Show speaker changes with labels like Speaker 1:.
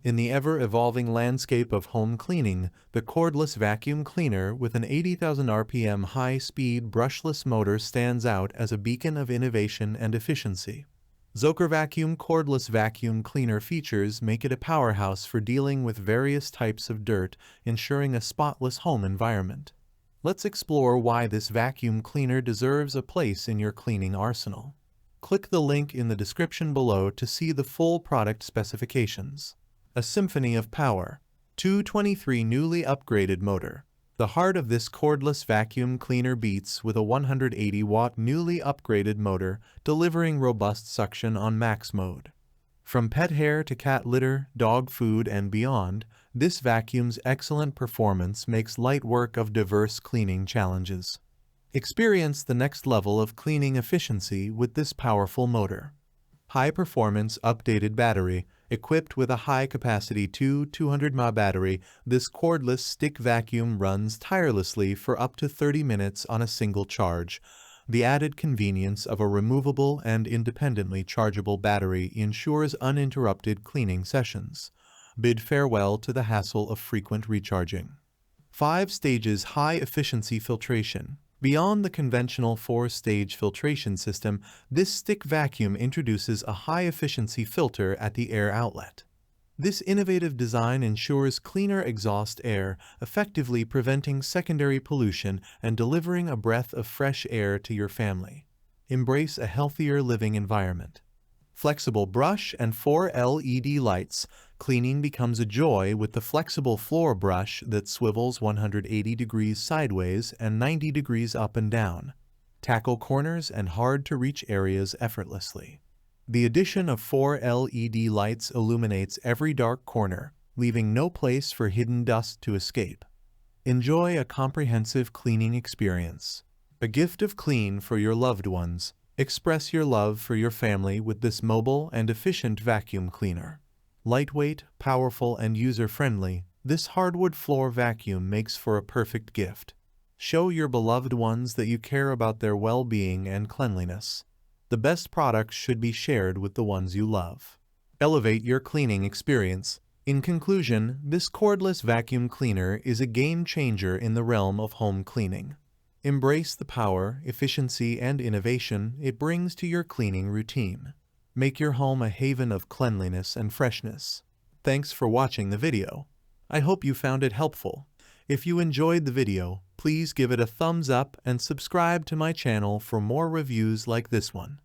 Speaker 1: In the ever-evolving landscape of home cleaning, the cordless vacuum cleaner with an 80,000 RPM high-speed brushless motor stands out as a beacon of innovation and efficiency. Zokervacuum Cordless vacuum cleaner features make it a powerhouse for dealing with various types of dirt, ensuring a spotless home environment. Let's explore why this vacuum cleaner deserves a place in your cleaning arsenal. Click the link in the description below to see the full product specifications. A symphony of power. 223 newly upgraded motor. The heart of this cordless vacuum cleaner beats with a 180-watt newly upgraded motor, delivering robust suction on max mode. From pet hair to cat litter, dog food, and beyond, this vacuum's excellent performance makes light work of diverse cleaning challenges. Experience the next level of cleaning efficiency with this powerful motor. High-performance updated battery. Equipped with a high-capacity 200 mAh battery, this cordless stick vacuum runs tirelessly for up to 30 minutes on a single charge. The added convenience of a removable and independently chargeable battery ensures uninterrupted cleaning sessions. Bid farewell to the hassle of frequent recharging. 5 stages high-efficiency filtration. Beyond the conventional 4-stage filtration system, this stick vacuum introduces a high-efficiency filter at the air outlet. This innovative design ensures cleaner exhaust air, effectively preventing secondary pollution and delivering a breath of fresh air to your family. Embrace a healthier living environment. Flexible brush and 4 LED lights. Cleaning becomes a joy with the flexible floor brush that swivels 180 degrees sideways and 90 degrees up and down. Tackle corners and hard-to-reach areas effortlessly. The addition of 4 LED lights illuminates every dark corner, leaving no place for hidden dust to escape. Enjoy a comprehensive cleaning experience. A gift of clean for your loved ones. Express your love for your family with this mobile and efficient vacuum cleaner. Lightweight, powerful, and user-friendly, this hardwood floor vacuum makes for a perfect gift. Show your beloved ones that you care about their well-being and cleanliness. The best products should be shared with the ones you love. Elevate your cleaning experience. In conclusion, this cordless vacuum cleaner is a game-changer in the realm of home cleaning. Embrace the power, efficiency, and innovation it brings to your cleaning routine. Make your home a haven of cleanliness and freshness. Thanks for watching the video. I hope you found it helpful. If you enjoyed the video, please give it a thumbs up and subscribe to my channel for more reviews like this one.